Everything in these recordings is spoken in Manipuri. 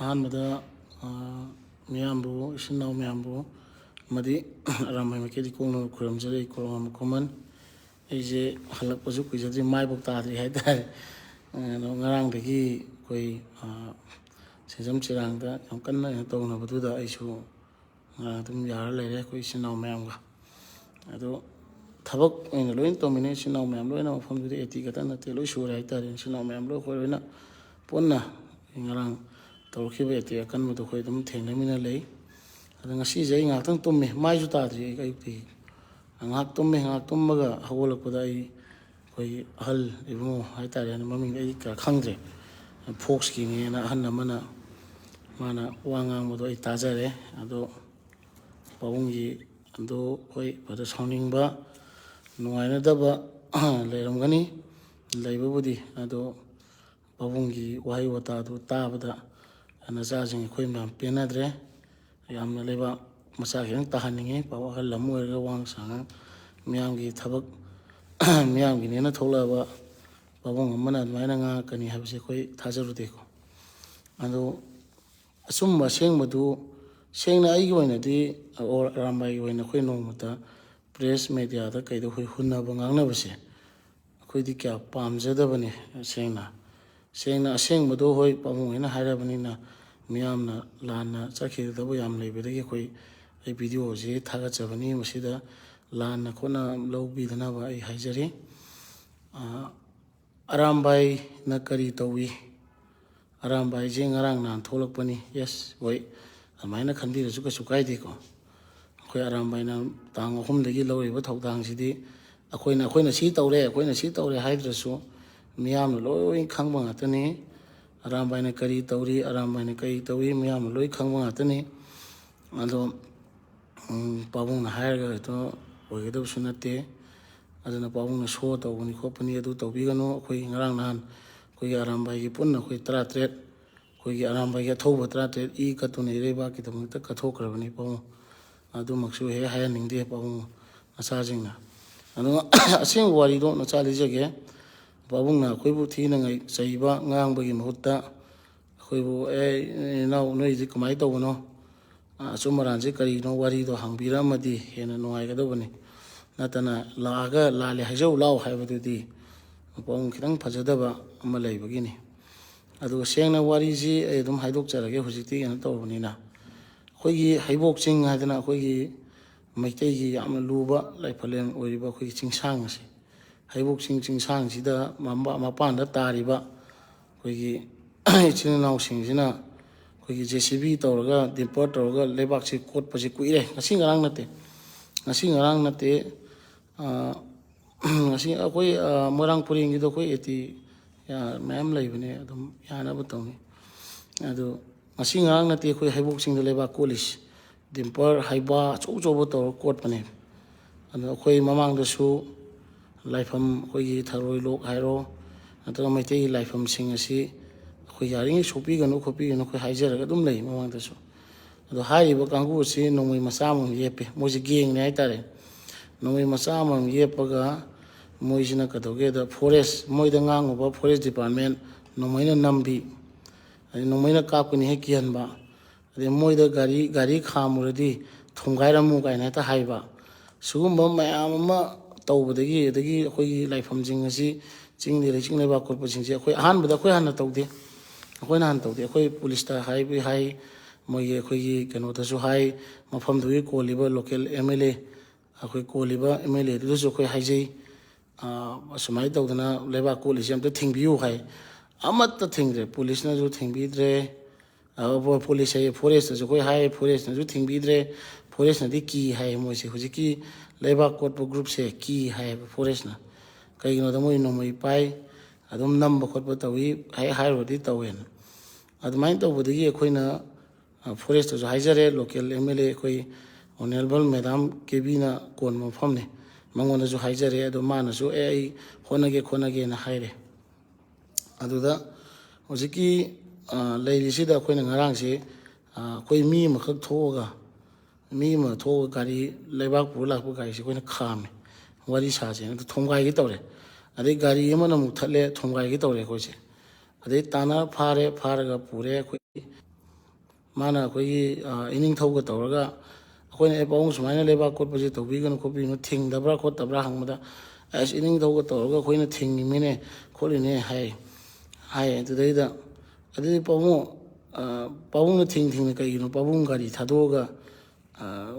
ꯑꯍꯥꯟꯕꯗ ꯃꯤꯌꯥꯝꯕꯨ ꯏꯆꯤꯟ ꯏꯅꯥꯎ ꯃꯌꯥꯝꯕꯨ ꯑꯃꯗꯤ ꯑꯔꯥꯝꯕꯥꯏ ꯃꯥꯏꯀꯩꯗꯒꯤ ꯀꯣꯛꯅꯕ ꯈꯨꯔꯨꯝꯖꯔꯤ ꯀꯣꯔꯣꯝ ꯈꯨꯃꯟ ꯑꯩꯁꯦ ꯍꯜꯂꯛꯄꯁꯨ ꯀꯨꯏꯖꯗ꯭ꯔꯤ ꯃꯥꯏꯕꯨꯛ ꯇꯥꯗ꯭ꯔꯤ ꯍꯥꯏꯇꯥꯔꯦ ꯑꯗꯣ ꯉꯔꯥꯡꯗꯒꯤ ꯑꯩꯈꯣꯏ ꯁꯦꯟꯖꯝ ꯆꯤꯔꯥꯡꯗ ꯌꯥꯝ ꯀꯟꯅ ꯇꯧꯅꯕꯗꯨꯗ ꯑꯩꯁꯨ ꯑꯗꯨꯝ ꯌꯥꯔ ꯂꯩꯔꯦ ꯑꯩꯈꯣꯏ ꯏꯆꯤꯟ ꯏꯅꯥꯎ ꯃꯌꯥꯝꯒ ꯑꯗꯣ ꯊꯕꯛ ꯑꯣꯏꯅ ꯂꯣꯏꯅ ꯇꯧꯃꯤꯟꯅꯩ ꯏꯆꯤꯟ ꯏꯅꯥꯎ ꯃꯌꯥꯝ ꯂꯣꯏꯅ ꯃꯐꯝꯗꯨꯗꯤ ꯑꯦꯇꯤ ꯈꯛꯇ ꯅꯠꯇꯦ ꯂꯣꯏ ꯁꯨꯔꯦ ꯍꯥꯏꯇꯥꯔꯦ ꯏꯆꯤꯟ ꯏꯅꯥꯎ ꯃꯌꯥꯝ ꯑꯩꯈꯣꯏ ꯂꯣꯏꯅ ꯄꯨꯟꯅ ꯉꯔꯥꯡ ꯇꯧꯔꯛꯈꯤꯕ ꯑꯦꯇꯤ ꯑꯀꯟꯕꯗꯣ ꯑꯩꯈꯣꯏ ꯑꯗꯨꯝ ꯊꯦꯡꯅꯃꯤꯟꯅ ꯂꯩ ꯑꯗꯣ ꯉꯁꯤꯁꯦ ꯑꯩ ꯉꯥꯏꯍꯥꯛꯇꯪ ꯇꯨꯝꯃꯤ ꯃꯥꯏꯁꯨ ꯇꯥꯗ꯭ꯔꯤ ꯑꯩ ꯑꯌꯨꯛꯇꯒꯤ ꯉꯥꯏꯍꯥꯛ ꯇꯨꯝꯃꯤ ꯉꯥꯏꯍꯥꯛ ꯇꯨꯝꯃꯒ ꯍꯧꯒꯠꯂꯛꯄꯗ ꯑꯩꯈꯣꯏꯒꯤ ꯑꯍꯜ ꯏꯕꯨꯡꯉꯣ ꯍꯥꯏꯇꯥꯔꯦ ꯃꯃꯤꯡꯗꯤ ꯑꯩ ꯀꯌꯥ ꯈꯪꯗ꯭ꯔꯦ ꯐꯣꯛꯁꯀꯤꯅꯦꯅ ꯑꯍꯜ ꯑꯃꯅ ꯃꯥꯅ ꯋꯥ ꯉꯥꯡꯕꯗꯣ ꯑꯩ ꯇꯥꯖꯔꯦ ꯑꯗꯣ ꯄꯥꯕꯨꯡꯒꯤ ꯑꯗꯣ ꯑꯩꯈꯣꯏ ꯐꯗ ꯁꯥꯎꯅꯤꯡꯕ ꯅꯨꯡꯉꯥꯏꯅꯗꯕ ꯂꯩꯔꯝꯒꯅꯤ ꯂꯩꯕꯕꯨꯗꯤ ꯑꯗꯣ ꯄꯥꯕꯨꯡꯒꯤ ꯋꯥꯍꯩ ꯋꯥꯇꯥꯗꯨ ꯇꯥꯕꯗ ꯅꯆꯥꯁꯤꯡ ꯑꯩꯈꯣꯏ ꯃꯌꯥꯝ ꯄꯦꯟꯅꯗ꯭ꯔꯦ ꯌꯥꯝꯅ ꯂꯩꯕꯥꯛ ꯃꯆꯥ ꯈꯤꯇꯪ ꯇꯥꯍꯟꯅꯤꯡꯉꯤ ꯑꯍꯜ ꯑꯃ ꯑꯣꯏꯔꯒ ꯋꯥꯡ ꯁꯥꯡꯅ ꯃꯤꯌꯥꯝꯒꯤ ꯊꯕꯛ ꯃꯤꯌꯥꯝꯒꯤꯅꯦꯅ ꯊꯣꯛꯂꯛꯑꯕ ꯄꯥꯕꯨꯡ ꯑꯃꯅ ꯑꯗꯨꯃꯥꯏꯅ ꯉꯥꯡꯉꯛꯀꯅꯤ ꯍꯥꯏꯕꯁꯦ ꯑꯩꯈꯣꯏ ꯊꯥꯖꯔꯨꯗꯦꯀꯣ ꯑꯗꯣ ꯑꯆꯨꯝꯕ ꯑꯁꯦꯡꯕꯗꯨ ꯁꯦꯡꯅ ꯑꯩꯒꯤ ꯑꯣꯏꯅꯗꯤ ꯑꯔꯥꯝꯕꯥꯏꯒꯤ ꯑꯣꯏꯅ ꯑꯩꯈꯣꯏ ꯅꯣꯡꯃꯇ ꯄ꯭ꯔꯦꯁ ꯃꯦꯗꯤꯌꯥꯗ ꯀꯩꯗ ꯑꯩꯈꯣꯏ ꯍꯨꯟꯅꯕ ꯉꯥꯡꯅꯕꯁꯦ ꯑꯩꯈꯣꯏꯗꯤ ꯀꯌꯥ ꯄꯥꯝꯖꯗꯕꯅꯤ ꯁꯦꯡꯅ ꯑꯁꯦꯡꯕꯗꯣ ꯍꯣꯏ ꯄꯥꯕꯨꯡ ꯍꯣꯏꯅ ꯍꯥꯏꯔꯕꯅꯤꯅ ꯃꯤꯌꯥꯝꯅ ꯂꯥꯟꯅ ꯆꯠꯈꯤꯒꯗꯕ ꯌꯥꯝ ꯂꯩꯕꯗꯒꯤ ꯑꯩ ꯚꯤꯗꯤꯑꯣꯁꯤ ꯊꯥꯒꯠꯆꯕꯅꯤ ꯃꯁꯤꯗ ꯂꯥꯟꯅ ꯈꯣꯠꯅ ꯂꯧꯕꯤꯗꯅꯕ ꯑꯩ ꯍꯥꯏꯖꯔꯤ ꯑꯔꯥꯝꯕꯥꯏꯅ ꯀꯔꯤ ꯇꯧꯏ ꯑꯔꯥꯝꯕꯥꯏꯁꯦ ꯉꯔꯥꯡ ꯅꯍꯥꯟ ꯊꯣꯛꯂꯛꯄꯅꯤ ꯌꯦꯁ ꯍꯣꯏ ꯑꯗꯨꯃꯥꯏꯅ ꯈꯟꯕꯤꯔꯁꯨ ꯀꯩꯁꯨ ꯀꯥꯏꯗꯦꯀꯣ ꯑꯩꯈꯣꯏ ꯑꯔꯥꯝꯕꯥꯏꯅ ꯇꯥꯡ 3ꯗꯒꯤ ꯂꯧꯔꯤꯕ ꯊꯧꯗꯥꯡꯁꯤꯗꯤ ꯑꯩꯈꯣꯏꯅ ꯁꯤ ꯇꯧꯔꯦ ꯑꯩꯈꯣꯏꯅ ꯁꯤ ꯇꯧꯔꯦ ꯍꯥꯏꯗ꯭ꯔꯁꯨ ꯃꯤꯌꯥꯝꯅ ꯂꯣꯏ ꯈꯪꯕ ꯉꯥꯛꯇꯅꯤ ꯑꯔꯥꯝꯕꯥꯏꯅ ꯀꯔꯤ ꯇꯧꯔꯤ ꯑꯔꯥꯝꯕꯥꯏꯅ ꯀꯔꯤ ꯇꯧꯏ ꯃꯤꯌꯥꯝꯅ ꯂꯣꯏ ꯈꯪꯕ ꯉꯥꯛꯇꯅꯤ ꯑꯗꯣ ꯄꯥꯕꯨꯡꯅ ꯍꯥꯏꯔꯒ ꯍꯦꯛꯇ ꯑꯣꯏꯒꯗꯕꯁꯨ ꯅꯠꯇꯦ ꯑꯗꯨꯅ ꯄꯥꯕꯨꯡꯅ ꯁꯣ ꯇꯧꯕꯅꯤ ꯈꯣꯠꯄꯅꯤ ꯑꯗꯨ ꯇꯧꯕꯤꯒꯅꯨ ꯑꯩꯈꯣꯏ ꯉꯔꯥꯡ ꯅꯍꯥꯟ ꯑꯩꯈꯣꯏꯒꯤ ꯑꯔꯥꯝꯕꯥꯏꯒꯤ ꯄꯨꯟꯅ ꯑꯩꯈꯣই 13 ꯑꯩꯈꯣꯏꯒꯤ ꯑꯔꯥꯝꯕꯥꯏꯒꯤ ꯑꯊꯧꯕ 13 ꯏ ꯀꯠꯇꯨꯅ ꯏꯔꯩꯕꯥꯛꯀꯤꯗꯃꯛꯇ ꯀꯠꯊꯣꯛꯈ꯭ꯔꯕꯅꯤ ꯄꯥꯕꯨꯡ ꯑꯗꯨꯃꯛꯁꯨ ꯍꯦꯛ ꯍꯥꯏꯍꯟꯅꯤꯡꯗꯦ ꯄꯥꯕꯨꯡ ꯅꯆꯥꯁꯤꯡꯅ ꯑꯗꯨꯒ ꯑꯁꯦꯡꯕ ꯋꯥꯔꯤꯗꯣ ꯅꯆꯥ ꯂꯤꯖꯒꯦ ꯄꯥꯕꯨꯡꯅ ꯑꯩꯈꯣꯏꯕꯨ ꯊꯤꯅ ꯆꯩꯕ ꯉꯥꯡꯕꯒꯤ ꯃꯍꯨꯠꯇ ꯑꯩꯈꯣꯏꯕꯨ ꯏꯅꯥꯎ ꯅꯣꯏꯁꯤ ꯀꯃꯥꯏꯅ ꯇꯧꯕꯅꯣ ꯑꯆꯨꯝ ꯑꯔꯥꯟꯁꯤ ꯀꯔꯤꯅꯣ ꯋꯥꯔꯤꯗꯣ ꯍꯪꯕꯤꯔꯝꯃꯗꯤ ꯍꯦꯟꯅ ꯅꯨꯡꯉꯥꯏꯒꯗꯕꯅꯤ ꯅꯠꯇꯅ ꯂꯥꯛꯑꯒ ꯂꯥꯜꯂꯦ ꯍꯥꯏꯖꯧ ꯂꯥꯎ ꯍꯥꯏꯕꯗꯨꯗꯤ ꯄꯥꯕꯨꯡ ꯈꯤꯇꯪ ꯐꯖꯗꯕ ꯑꯃ ꯂꯩꯕꯒꯤꯅꯤ ꯑꯗꯨꯒ ꯁꯦꯡꯅ ꯋꯥꯔꯤꯁꯤ ꯑꯩ ꯑꯗꯨꯝ ꯍꯥꯏꯗꯣꯛꯆꯔꯒꯦ ꯍꯧꯖꯤꯛꯇꯤ ꯀꯩꯅꯣ ꯇꯧꯔꯕꯅꯤꯅ ꯑꯩꯈꯣꯏꯒꯤ ꯍꯩꯕꯣꯛ ꯆꯤꯡ ꯍꯥꯏꯗꯅ ꯑꯩꯈꯣꯏꯒꯤ ꯃꯩꯇꯩꯒꯤ ꯌꯥꯝꯅ ꯂꯨꯕ ꯂꯥꯏꯐꯝꯂꯦꯟ ꯑꯣꯏꯔꯤꯕ ꯑꯩꯈꯣꯏꯒꯤ ꯆꯤꯡꯁꯥꯡ ꯑꯁꯤ ꯍꯩꯕꯣꯛ ꯆꯤꯡꯁꯥꯡꯁꯤꯗ ꯃꯄꯥꯟꯗ ꯇꯥꯔꯤꯕ ꯑꯩꯈꯣꯏꯒꯤ ꯏꯆꯤꯟ ꯏꯅꯥꯎꯁꯤꯡꯁꯤꯅ ꯑꯩꯈꯣꯏꯒꯤ JCB ꯇꯧꯔꯒ ꯗꯤꯝꯄꯔ ꯇꯧꯔꯒ ꯂꯩꯕꯥꯛꯁꯤ ꯀꯣꯠꯄꯁꯤ ꯀꯨꯏꯔꯦ ꯉꯁꯤ ꯉꯔꯥꯡ ꯅꯠꯇꯦ ꯉꯁꯤ ꯑꯩꯈꯣꯏ ꯃꯣꯏꯔꯥꯡ ꯄꯨꯔꯦꯟꯒꯤꯗꯣ ꯑꯩꯈꯣꯏ ꯑꯦꯇꯤ ꯃꯌꯥꯝ ꯂꯩꯕꯅꯦ ꯑꯗꯨꯝ ꯌꯥꯅꯕ ꯇꯧꯅꯤ ꯑꯗꯣ ꯉꯁꯤ ꯉꯔꯥꯡ ꯅꯠꯇꯦ ꯑꯩꯈꯣই ꯍꯩꯕꯣꯛ ꯆꯤꯡꯗ ꯂꯩꯕꯥꯛ ꯀꯣꯠꯂꯤꯁꯤ ꯗꯤꯝꯄꯔ ꯍꯩꯕ ꯑꯆꯧ ꯑꯆꯧꯕ ꯇꯧꯔꯒ ꯀꯣꯠꯄꯅꯦ ꯑꯗꯣ ꯑꯩꯈꯣꯏ ꯃꯃꯥꯡꯗꯁꯨ ꯂꯥꯏꯐꯝ ꯑꯩꯈꯣꯏꯒꯤ ꯊꯔꯣꯏ ꯂꯣꯛ ꯍꯥꯏꯔꯣ ꯅꯠꯇ꯭ꯔꯒ ꯃꯩꯇꯩꯒꯤ ꯂꯥꯏꯐꯝꯁꯤꯡ ꯑꯁꯤ ꯑꯩꯈꯣꯏ ꯌꯥꯔꯤꯉꯩ ꯁꯣꯛꯄꯤꯒꯅꯨ ꯈꯣꯠꯄꯤꯒꯅꯨ ꯑꯩꯈꯣꯏ ꯍꯥꯏꯖꯔꯒ ꯑꯗꯨꯝ ꯂꯩ ꯃꯃꯥꯡꯗꯁꯨ ꯑꯗꯣ ꯍꯥꯏꯔꯤꯕ ꯀꯥꯡꯕꯨ ꯑꯁꯤ ꯅꯣꯡꯃꯩ ꯃꯆꯥ ꯑꯃꯃꯝ ꯌꯦꯞꯄꯦ ꯃꯣꯏꯁꯤ ꯒꯦꯡꯅꯦ ꯍꯥꯏꯇꯥꯔꯦ ꯅꯣꯡꯃꯩ ꯃꯆꯥ ꯑꯃꯃꯝ ꯌꯦꯞꯄꯒ ꯃꯣꯏꯁꯤꯅ ꯀꯩꯗꯧꯒꯦꯗ ꯐꯣꯔꯦꯁ ꯃꯣꯏꯗ ꯉꯥꯡꯉꯨꯕ ꯐꯣꯔꯦꯁ ꯗꯤꯄꯥꯔꯠꯃꯦꯟ ꯅꯣꯡꯃꯩꯅ ꯅꯝꯕꯤ ꯑꯗꯩ ꯅꯣꯡꯃꯩꯅ ꯀꯥꯞꯀꯅꯤ ꯍꯦꯛ ꯀꯤꯍꯟꯕ ꯑꯗꯩ ꯃꯣꯏꯗ ꯒꯥꯔꯤ ꯈꯥꯝꯃꯨꯔꯗꯤ ꯊꯣꯡꯒꯥꯏꯔꯝꯃꯨ ꯀꯥꯏꯅ ꯍꯦꯛꯇ ꯍꯥꯏꯕ ꯁꯤꯒꯨꯝꯕ ꯃꯌꯥꯝ ꯑꯃ ꯇꯧꯕꯗꯒꯤ ꯑꯗꯒꯤ ꯑꯩꯈꯣꯏꯒꯤ ꯂꯥꯏꯐꯝꯁꯤꯡ ꯑꯁꯤ ꯆꯤꯡꯒꯤ ꯂꯩꯆꯤꯡ ꯂꯩꯕꯥꯛ ꯀꯣꯠꯄꯁꯤꯡꯁꯦ ꯑꯍꯥꯟꯕꯗ ꯑꯩꯈꯣꯏ ꯍꯥꯟꯅ ꯇꯧꯗꯦ ꯑꯩꯈꯣꯏ ꯄꯨꯂꯤꯁꯇ ꯍꯥꯏ ꯑꯩꯈꯣꯏꯒꯤ ꯀꯩꯅꯣꯗꯁꯨ ꯍꯥꯏ ꯃꯐꯝꯗꯨꯒꯤ ꯀꯣꯜꯂꯤꯕ ꯂꯣꯀꯦꯜ MLA ꯑꯩꯈꯣꯏ ꯀꯣꯜꯂꯤꯕ MLA ꯑꯗꯨꯗꯁꯨ ꯑꯩꯈꯣꯏ ꯍꯥꯏꯖꯩ ꯑꯁꯨꯃꯥꯏꯅ ꯇꯧꯗꯅ ꯂꯩꯕꯥꯛ ꯀꯣꯠꯂꯤꯁꯦ ꯑꯝꯇ ꯊꯤꯡꯕꯤꯌꯨ ꯍꯥꯏ ꯑꯃꯠꯇ ꯊꯤꯡꯗ꯭ꯔꯦ ꯄꯨꯂꯤꯁꯅꯁꯨ ꯊꯤꯡꯕꯤꯗ꯭ꯔꯦ ꯄꯨꯂꯤꯁ ꯍꯥꯏꯌꯦ ꯐꯣꯔꯦꯁꯇꯁꯨ ꯑꯩꯈꯣꯏ ꯍꯥꯏ ꯐꯣꯔꯦꯁꯅꯁꯨ ꯊꯤꯡꯕꯤꯗ꯭ꯔꯦ ꯐꯣꯔꯦꯁꯅꯗꯤ ꯀꯤ ꯍꯥꯏꯌꯦ ꯃꯣꯏꯁꯦ ꯍꯧꯖꯤꯛꯀꯤ ꯂꯩꯕꯥꯛ ꯀꯣꯠꯄ ꯒ꯭ꯔꯨꯞꯁꯦ ꯀꯤ ꯍꯥꯏꯌꯦꯕ ꯐꯣꯔꯦꯁꯅ ꯀꯩꯒꯤꯅꯣꯗ ꯃꯣꯏ ꯅꯣꯡꯃꯩ ꯄꯥꯏ ꯑꯗꯨꯝ ꯅꯝꯕ ꯈꯣꯠꯄ ꯇꯧꯏ ꯍꯥꯏꯔꯨꯔꯗꯤ ꯇꯧꯋꯦꯅ ꯑꯗꯨꯃꯥꯏꯅ ꯇꯧꯕꯗꯒꯤ ꯑꯩꯈꯣꯏꯅ ꯐꯣꯔꯦꯁꯇꯁꯨ ꯍꯥꯏꯖꯔꯦ ꯂꯣꯀꯦꯜ MLA ꯑꯩꯈꯣꯏ ꯑꯣꯅꯦꯔꯦꯕꯜ ꯃꯦꯗꯥꯝ ꯀꯦꯕꯤꯅ ꯀꯣꯟꯕ ꯃꯐꯝꯅꯤ ꯃꯉꯣꯟꯗꯁꯨ ꯍꯥꯏꯖꯔꯦ ꯑꯗꯣ ꯃꯥꯅꯁꯨ ꯑꯩ ꯍꯣꯠꯅꯒꯦꯅ ꯍꯥꯏꯔꯦ ꯑꯗꯨꯗ ꯍꯧꯖꯤꯛꯀꯤ ꯂꯩꯔꯤꯁꯤꯗ ꯑꯩꯈꯣꯏꯅ ꯉꯔꯥꯡꯁꯤ ꯑꯩꯈꯣই ꯃꯤ ꯑꯃ ꯊꯣꯛꯑꯒ ꯒꯥꯔꯤ ꯂꯩꯕꯥꯛ ꯄꯨꯔ ꯂꯥꯛꯄ ꯒꯥꯔꯤꯁꯦ ꯑꯩꯈꯣꯏꯅ ꯈꯥꯝꯃꯦ ꯋꯥꯔꯤ ꯁꯥꯁꯦꯅ ꯑꯗꯨ ꯊꯣꯝꯒꯥꯏꯒꯦ ꯇꯧꯔꯦ ꯑꯗꯩ ꯒꯥꯔꯤ ꯑꯃꯅ ꯑꯃꯨꯛ ꯊꯠꯂꯦ ꯊꯣꯝꯒꯥꯏꯒꯦ ꯇꯧꯔꯦ ꯑꯩꯈꯣꯏꯁꯦ ꯑꯗꯩ ꯇꯥꯟꯅ ꯐꯥꯔꯒ ꯄꯨꯔꯦ ꯑꯩꯈꯣꯏ ꯃꯥꯅ ꯑꯩꯈꯣꯏꯒꯤ ꯏꯅꯤꯡꯊꯧꯒ ꯇꯧꯔꯒ ꯑꯩꯈꯣꯏꯅ ꯄꯥꯕꯨꯡ ꯁꯨꯃꯥꯏꯅ ꯂꯩꯕꯥꯛ ꯀꯣꯠꯄꯁꯦ ꯇꯧꯕꯤꯒꯅꯨ ꯈꯣꯠꯄꯤꯒꯅꯨ ꯊꯤꯡꯗꯕ꯭ꯔꯥ ꯈꯣꯠꯇꯕ꯭ꯔꯥ ꯍꯪꯕꯗ ꯑꯁ ꯏꯅꯤꯡꯊꯧꯒ ꯇꯧꯔꯒ ꯑꯩꯈꯣꯏꯅ ꯊꯤꯡꯉꯤꯃꯤꯅꯦ ꯈꯣꯠꯂꯤꯅꯦ ꯍꯥꯏ ꯑꯗꯨꯗꯩꯗ ꯑꯗꯨꯗꯤ ꯄꯥꯕꯨꯡꯅ ꯊꯤꯡꯅ ꯀꯩꯒꯤꯅꯣ ꯄꯥꯕꯨꯡ ꯒꯥꯔꯤ ꯊꯥꯗꯣꯛꯑꯒ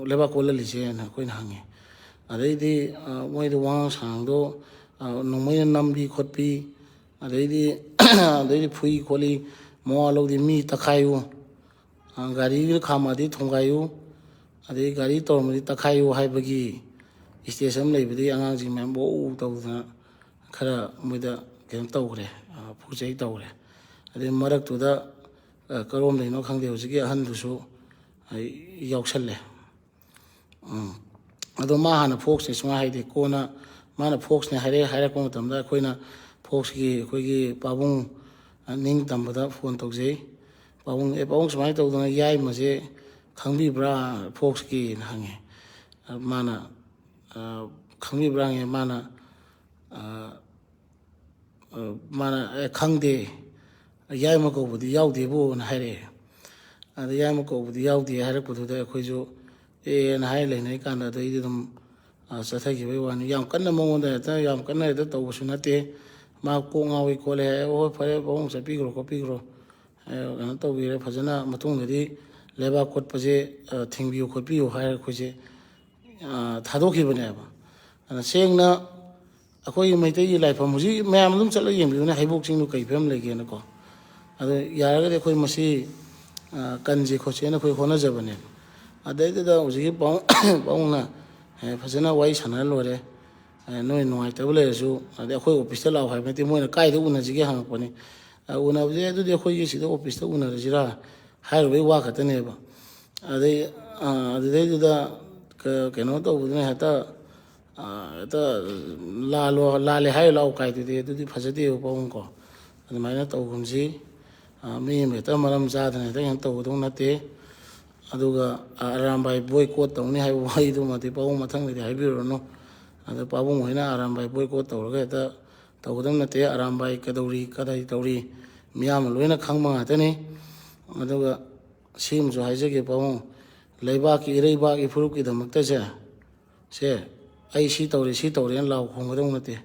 ꯂꯩꯕꯥꯛ ꯀꯣꯜꯍꯜꯂꯤꯁꯦꯅ ꯑꯩꯈꯣꯏꯅ ꯍꯪꯉꯦ ꯑꯗꯩꯗꯤ ꯃꯣꯏꯗ ꯋꯥꯉꯥꯡ ꯁꯉꯥꯡꯗꯣ ꯅꯣꯡꯃꯩꯅ ꯅꯝꯕꯤ ꯈꯣꯠꯄꯤ ꯑꯗꯩꯗꯤ ꯐꯨꯏ ꯈꯣꯠꯂꯤ ꯃꯋꯥ ꯂꯧꯗꯦ ꯃꯤ ꯇꯛꯈꯥꯏꯌꯨ ꯒꯥꯔꯤꯒ ꯈꯥꯝꯃꯛꯑꯗꯤ ꯊꯣꯡꯒꯥꯏꯌꯨ ꯑꯗꯩ ꯒꯥꯔꯤ ꯇꯧꯔꯝꯃꯗꯤ ꯇꯛꯈꯥꯏꯌꯨ ꯍꯥꯏꯕꯒꯤ ꯏꯁꯇꯦꯖ ꯑꯃ ꯂꯩꯕꯗꯒꯤ ꯑꯉꯥꯡꯁꯤꯡ ꯃꯌꯥꯝ ꯋꯧ ꯇꯧꯗꯅ ꯈꯔ ꯃꯣꯏꯗ ꯀꯩꯅꯣ ꯇꯧꯈ꯭ꯔꯦ ꯐꯨꯆꯩ ꯇꯧꯈ꯭ꯔꯦ ꯑꯗꯩ ꯃꯔꯛꯇꯨꯗ ꯀꯔꯣꯝꯗꯩꯅꯣ ꯈꯪꯗꯦ ꯍꯧꯖꯤꯛꯀꯤ ꯑꯍꯟꯗꯨꯁꯨ ꯌꯥꯎꯁꯜꯂꯦ ꯑꯗꯣ ꯃꯥ ꯍꯥꯟꯅ ꯐꯣꯛꯁꯅꯦ ꯁꯨꯡꯍꯥꯏ ꯍꯥꯏꯗꯦ ꯀꯣꯟꯅ ꯃꯥꯅ ꯐꯣꯛꯁꯅꯦ ꯍꯥꯏꯔꯛꯄ ꯃꯇꯝꯗ ꯑꯩꯈꯣꯏꯅ ꯑꯩꯈꯣꯏꯒꯤ ꯄꯥꯕꯨꯡ ꯅꯤꯡꯇꯝꯕꯗ ꯐꯣꯟ ꯇꯧꯖꯩ ꯄꯥꯕꯨꯡ ꯁꯨꯃꯥꯏꯅ ꯇꯧꯗꯅ ꯌꯥꯏꯃꯁꯦ ꯈꯪꯕꯤꯕ꯭ꯔꯥ ꯐꯣꯛꯁꯀꯤꯅ ꯍꯪꯉꯦ ꯃꯥꯅ ꯈꯪꯕꯤꯕ꯭ꯔꯥ ꯍꯪꯉꯦ ꯃꯥꯅ ꯈꯪꯗꯦ ꯌꯥꯏꯃ ꯀꯧꯕꯗꯤ ꯌꯥꯎꯗꯦꯕꯣꯅ ꯍꯥꯏꯔꯛꯑꯦ ꯑꯗ ꯌꯥꯏꯃ ꯀꯧꯕꯗꯤ ꯌꯥꯎꯗꯦ ꯍꯥꯏꯔꯛꯄꯗꯨꯗ ꯑꯩꯈꯣꯏꯁꯨ ꯅ ꯍꯥꯏꯔ ꯂꯩꯅꯩ ꯀꯥꯟꯗ ꯑꯗꯩꯗꯤ ꯑꯗꯨꯝ ꯆꯠꯊꯈꯤꯕꯒꯤ ꯋꯥꯅꯤ ꯌꯥꯝ ꯀꯟꯅ ꯃꯉꯣꯟꯗ ꯌꯥꯝ ꯀꯟꯅ ꯍꯦꯛꯇ ꯇꯧꯕꯁꯨ ꯅꯠꯇꯦ ꯃꯥ ꯀꯣꯛ ꯉꯥꯎꯏ ꯈꯣꯠꯂꯦ ꯍꯣꯏ ꯐꯔꯦ ꯄꯥꯕꯨꯡ ꯆꯠꯄꯤꯈ꯭ꯔꯣ ꯈꯣꯠꯄꯤꯈ꯭ꯔꯣ ꯀꯩꯅꯣ ꯇꯧꯕꯤꯔꯦ ꯐꯖꯅ ꯃꯇꯨꯡꯗꯗꯤ ꯂꯩꯕꯥꯛ ꯀꯣꯠꯄꯁꯦ ꯊꯤꯡꯕꯤꯌꯨ ꯈꯣꯠꯄꯤꯌꯨ ꯍꯥꯏꯔ ꯑꯩꯈꯣꯏꯁꯦ ꯊꯥꯗꯣꯛꯈꯤꯕꯅꯦꯕ ꯑꯗꯨꯅ ꯁꯦꯡꯅ ꯑꯩꯈꯣꯏꯒꯤ ꯃꯩꯇꯩꯒꯤ ꯂꯥꯏꯐꯝ ꯍꯧꯖꯤꯛ ꯃꯌꯥꯝ ꯑꯗꯨꯝ ꯆꯠꯂꯒ ꯌꯦꯡꯕꯤꯌꯨꯅꯦ ꯍꯩꯕꯣꯛ ꯆꯤꯡꯗꯨ ꯀꯩ ꯐꯤꯕꯝ ꯂꯩꯒꯦꯅꯀꯣ ꯑꯗꯣ ꯌꯥꯔꯒꯗꯤ ꯑꯩꯈꯣꯏ ꯃꯁꯤ ꯀꯟꯁꯦ ꯈꯣꯠꯁꯦꯅ ꯑꯩꯈꯣꯏ ꯍꯣꯠꯅꯖꯕꯅꯦꯕ ꯑꯗꯩꯗꯨꯗ ꯍꯧꯖꯤꯛꯀꯤ ꯄꯥꯕꯨꯡꯅ ꯄꯖꯅ ꯋꯥꯔꯤ ꯁꯥꯟꯅꯔ ꯂꯣꯏꯔꯦ ꯅꯣꯏ ꯅꯨꯡꯉꯥꯏꯇꯕ ꯂꯩꯔꯁꯨ ꯑꯗꯩ ꯑꯩꯈꯣꯏ ꯑꯣꯐꯤꯁꯇ ꯂꯥꯛꯑꯣ ꯍꯥꯏꯕ ꯅꯠꯇꯦ ꯃꯣꯏꯅ ꯀꯥꯏꯗ ꯎꯅꯁꯤꯒꯦ ꯍꯪꯉꯛꯄꯅꯤ ꯎꯅꯕꯁꯦ ꯑꯗꯨꯗꯤ ꯑꯩꯈꯣꯏꯒꯤ ꯁꯤꯗ ꯑꯣꯐꯤꯁꯇ ꯎꯅꯔꯁꯤꯔꯥ ꯍꯥꯏꯔꯨꯕꯒꯤ ꯋꯥ ꯈꯛꯇꯅꯦꯕ ꯑꯗꯨꯗꯩꯗꯨꯗ ꯀꯩꯅꯣ ꯇꯧꯕꯗꯨꯅ ꯍꯦꯛꯇ ꯂꯥꯜꯂꯦ ꯍꯥꯏꯔ ꯂꯥꯛꯑꯣ ꯀꯥꯏꯗꯨꯗꯤ ꯑꯗꯨꯗꯤ ꯐꯖꯗꯦꯕ ꯄꯥꯕꯨꯡꯀꯣ ꯑꯗꯨꯃꯥꯏꯅ ꯇꯧꯒꯨꯝꯁꯤ ꯃꯤ ꯑꯃ ꯍꯦꯛꯇ ꯃꯔꯝ ꯆꯥꯗꯅ ꯍꯦꯛꯇ ꯀꯩꯅꯣ ꯇꯧꯒꯗꯧ ꯅꯠꯇꯦ ꯑꯗꯨꯒ ꯑꯔꯥꯝꯕꯥꯏ ꯕꯣꯏꯀꯣꯠ ꯇꯧꯅꯤ ꯍꯥꯏꯕ ꯋꯥꯍꯩꯗꯨꯃꯗꯤ ꯄꯥꯕꯨꯡ ꯃꯊꯪꯗꯗꯤ ꯍꯥꯏꯕꯤꯔꯨꯔꯅꯨ ꯑꯗ ꯄꯥꯕꯨꯡ ꯍꯣꯏꯅ ꯑꯔꯥꯝꯕꯥꯏ ꯕꯣꯏꯀꯣꯠ ꯇꯧꯔꯒ ꯍꯦꯛꯇ ꯇꯧꯒꯗꯧ ꯅꯠꯇꯦ ꯑꯔꯥꯝꯕꯥꯏ ꯀꯗꯥꯏ ꯇꯧꯔꯤ ꯃꯤꯌꯥꯝꯅ ꯂꯣꯏꯅ ꯈꯪꯕ ꯉꯥꯛꯇꯅꯤ ꯑꯗꯨꯒ ꯁꯤꯃꯁꯨ ꯍꯥꯏꯖꯒꯦ ꯄꯥꯕꯨꯡ ꯂꯩꯕꯥꯛꯀꯤ ꯏꯔꯩꯕꯥꯛ ꯏꯐꯨꯔꯨꯞꯀꯤꯗꯃꯛꯇꯁꯦ ꯑꯩ ꯁꯤ ꯇꯧꯔꯦꯅ ꯂꯥꯎ ꯈꯣꯡꯒꯗꯧ ꯅꯠꯇꯦ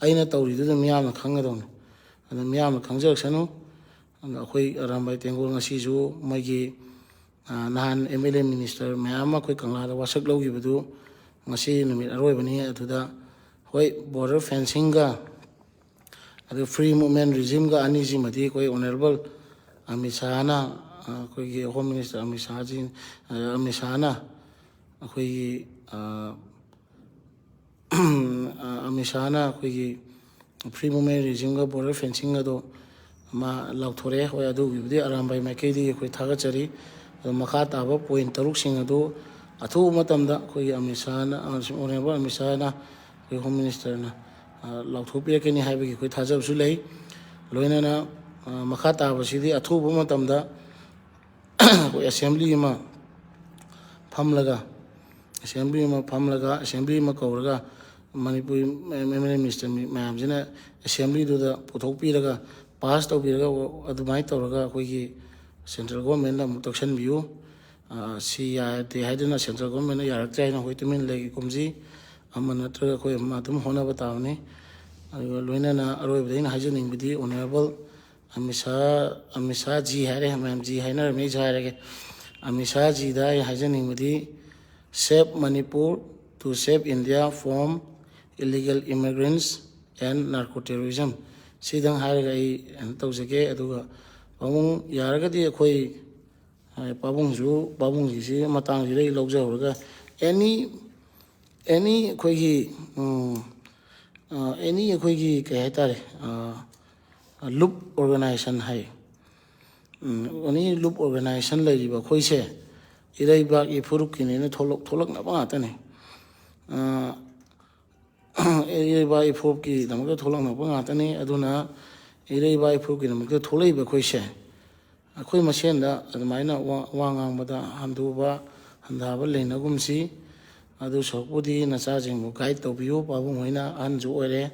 ꯑꯩꯅ ꯇꯧꯔꯤꯗꯨꯗ ꯃꯤꯌꯥꯝꯅ ꯈꯪꯒꯗꯧꯅꯤ ꯑꯗꯨ ꯃꯤꯌꯥꯝꯅ ꯈꯪꯖꯔꯛꯁꯅꯨ ꯑꯗꯣ ꯑꯩꯈꯣꯏ ꯑꯔꯥꯝꯕꯥꯏ ꯇꯦꯡꯒꯣꯜ ꯉꯁꯤꯁꯨ ꯃꯣꯏꯒꯤ ꯅꯍꯥꯟ MLA ꯃꯤꯅꯤꯁꯇꯔ ꯃꯌꯥꯝ ꯑꯃ ꯑꯩꯈꯣꯏ ꯀꯪꯂꯥꯗ ꯋꯥꯁꯛ ꯂꯧꯈꯤꯕꯗꯨ ꯉꯁꯤ ꯅꯨꯃꯤꯠ ꯑꯔꯣꯏꯕꯅꯤ ꯑꯗꯨꯗ ꯍꯣꯏ ꯕꯣꯔꯗꯔ ꯐꯦꯟꯁꯤꯡꯒ ꯑꯗꯨ ꯐ꯭ꯔꯤ ꯃꯨꯞꯃꯦꯟ ꯔꯤꯖꯤꯝꯒ ꯑꯅꯤꯁꯤꯃꯗꯤ ꯑꯩꯈꯣꯏ ꯑꯣꯅꯔꯦꯕꯜ ꯑꯃꯤꯠ ꯁꯥꯍꯅ ꯑꯩꯈꯣꯏꯒꯤ ꯍꯣꯝ ꯃꯤꯅꯤꯁꯇꯔ ꯑꯃꯤꯠ ꯁꯥꯍꯅ ꯑꯩꯈꯣꯏꯒꯤ ꯑꯃꯤꯠ ꯁꯥꯍꯅ ꯑꯩꯈꯣꯏꯒꯤ ꯐ꯭ꯔꯤ ꯃꯨꯞꯃꯦꯟ ꯔꯤꯖꯤꯝꯒ ꯕꯣꯔꯗꯔ ꯐꯦꯟꯁꯤꯡ ꯑꯗꯣ ꯃꯥ ꯂꯥꯎꯊꯣꯔꯛꯑꯦ ꯍꯣꯏ ꯑꯗꯨꯒꯤꯕꯨꯗꯤ ꯑꯔꯥꯝꯕꯥꯏ ꯃꯥꯏꯀꯩꯗꯒꯤ ꯑꯩꯈꯣꯏ ꯊꯥꯒꯠꯆꯔꯤ ꯑꯗꯣ ꯃꯈꯥ ꯇꯥꯕ ꯄꯣꯏꯟ 6 ꯑꯗꯨ ꯑꯊꯨꯕ ꯃꯇꯝꯗ ꯑꯩꯈꯣꯏꯒꯤ ꯑꯃꯤꯠ ꯁꯥꯍꯅ ꯑꯣꯅꯔꯦꯕꯜ ꯑꯃꯤꯠ ꯁꯥꯍꯅ ꯑꯩꯈꯣꯏ ꯍꯣꯝ ꯃꯤꯅꯤꯁꯇꯔꯅ ꯂꯥꯎꯊꯣꯛꯄꯤꯔꯛꯀꯅꯤ ꯍꯥꯏꯕꯒꯤ ꯑꯩꯈꯣꯏ ꯊꯥꯖꯕꯁꯨ ꯂꯩ ꯂꯣꯏꯅꯅ ꯃꯈꯥ ꯇꯥꯕꯁꯤꯗꯤ ꯑꯊꯨꯕ ꯃꯇꯝꯗ ꯑꯩꯈꯣꯏ ꯑꯦꯁꯦꯝꯕ꯭ꯂꯤ ꯑꯃ ꯐꯝꯂꯒ ꯑꯦꯁꯦꯝꯕ꯭ꯂꯤ ꯑꯃ ꯀꯧꯔꯒ ꯃꯅꯤꯄꯨꯔꯤ MLA ꯃꯤꯅꯤꯁꯇꯔ ꯃꯌꯥꯝꯁꯤꯅ ꯑꯦꯁꯦꯝꯕ꯭ꯂꯤꯗꯨꯗ ꯄꯨꯊꯣꯛꯄꯤꯔꯒ ꯄꯥꯁ ꯇꯧꯕꯤꯔꯒ ꯑꯗꯨꯃꯥꯏꯅ ꯇꯧꯔꯒ ꯑꯩꯈꯣꯏꯒꯤ ꯁꯦꯟꯇ꯭ꯔꯦꯜ ꯒꯣꯔꯃꯦꯟꯗ ꯑꯃꯨꯛ ꯇꯛꯁꯟꯕꯤꯌꯨ ꯁꯤ ꯌꯥꯗꯦ ꯍꯥꯏꯗꯨꯅ ꯁꯦꯟꯇ꯭ꯔꯦꯜ ꯒꯣꯔꯃꯦꯟꯅ ꯌꯥꯔꯛꯇ꯭ꯔꯦ ꯍꯥꯏꯅ ꯑꯩꯈꯣꯏ ꯇꯨꯃꯤꯟ ꯂꯩꯒꯨꯝꯁꯤ ꯑꯃ ꯅꯠꯇ꯭ꯔꯒ ꯑꯩꯈꯣꯏ ꯑꯃ ꯑꯗꯨꯝ ꯍꯣꯠꯅꯕ ꯇꯥꯕꯅꯤ ꯑꯗꯨꯒ ꯂꯣꯏꯅꯅ ꯑꯔꯣꯏꯕꯗ ꯑꯩꯅ ꯍꯥꯏꯖꯅꯤꯡꯕꯗꯤ ꯑꯣꯅꯔꯦꯕꯜ ꯑꯃꯤꯠ ꯁꯥꯍ ꯖꯤ ꯍꯥꯏꯔꯦ ꯃꯌꯥꯝ ꯖꯤ ꯍꯥꯏꯅꯔꯝꯃꯤ ꯑꯩꯁꯨ ꯍꯥꯏꯔꯒꯦ ꯑꯃꯤꯠ ꯁꯥꯍ ꯖꯤꯗ ꯑꯩ ꯍꯥꯏꯖꯅꯤꯡꯕꯗꯤ safe Manipur to safe India from illegal immigrants and narco terrorism ꯁꯤꯗꯪ ꯍꯥꯏꯔꯒ ꯑꯩ ꯀꯩꯅꯣ ꯇꯧꯖꯒꯦ ꯑꯗꯨꯒ ꯄꯥꯕꯨꯡ ꯌꯥꯔꯒꯗꯤ ꯑꯩꯈꯣꯏ ꯄꯥꯕꯨꯡꯒꯤꯁꯤ ꯃꯇꯥꯡꯁꯤꯗ ꯑꯩ ꯂꯧꯖꯍꯧꯔꯒ ꯑꯦꯅꯤ ꯑꯩꯈꯣꯏꯒꯤ ꯀꯩ ꯍꯥꯏꯇꯥꯔꯦ ꯂꯨꯞ ꯑꯣꯔꯒꯅꯥꯏꯖꯦꯁꯟ ꯑꯦꯅꯤ ꯂꯨꯞ ꯑꯣꯔꯒꯅꯥꯏꯖꯦꯁꯟ ꯂꯩꯔꯤꯕ ꯑꯩꯈꯣꯏꯁꯦ ꯏꯔꯩꯕꯥꯛ ꯏꯐꯨꯔꯨꯞꯀꯤꯅꯦꯅ ꯊꯣꯛꯂꯛꯅꯕ ꯉꯥꯛꯇꯅꯤ ꯏꯔꯩꯕꯥꯛ ꯏꯐꯨꯔꯨꯞꯀꯤꯗꯃꯛꯇ ꯊꯣꯛꯂꯛꯅꯕ ꯉꯥꯛꯇꯅꯤ ꯑꯗꯨꯅ ꯏꯔꯩꯕꯥꯛ ꯏꯐꯨꯔꯨꯞꯀꯤꯗꯃꯛꯇ ꯊꯣꯛꯂꯛꯏꯕ ꯑꯩꯈꯣꯏꯁꯦ ꯑꯩꯈꯣꯏ ꯃꯁꯦꯟꯗ ꯑꯗꯨꯃꯥꯏꯅ ꯋꯥ ꯉꯥꯡꯕꯗ ꯍꯟꯊꯕ ꯂꯩꯅꯒꯨꯝꯁꯤ ꯑꯗꯨ ꯁꯔꯨꯛꯄꯨꯗꯤ ꯅꯆꯥꯁꯤꯡꯕꯨ ꯒꯥꯏꯗ ꯇꯧꯕꯤꯌꯨ ꯄꯥꯕꯨꯡ ꯍꯣꯏꯅ ꯑꯍꯟꯁꯨ ꯑꯣꯏꯔꯦ